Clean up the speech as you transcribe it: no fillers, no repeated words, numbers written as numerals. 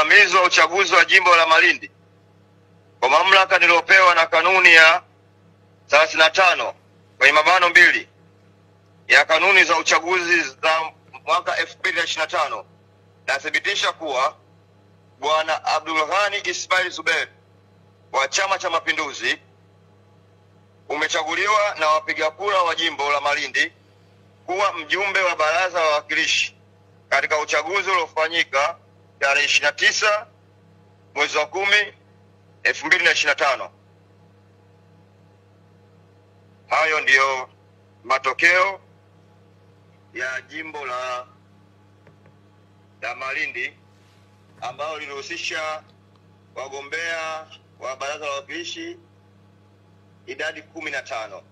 usimamizi wa uchaguzi wa jimbo la Malindi kwa mamlaka niliyopewa na kanuni ya 35 kwenye mabano 2 ya kanuni za uchaguzi za mwaka 2025, nathibitisha kuwa Bwana Abdul Ghani Ismail Zuberi wa Chama cha Mapinduzi umechaguliwa na wapiga kura wa jimbo la Malindi kuwa mjumbe wa baraza la wawakilishi katika uchaguzi uliofanyika tarehe 29 mwezi wa 10 2025. Hayo ndiyo matokeo ya jimbo la Malindi ambao lilihusisha wagombea wa baraza la wawakilishi idadi 15.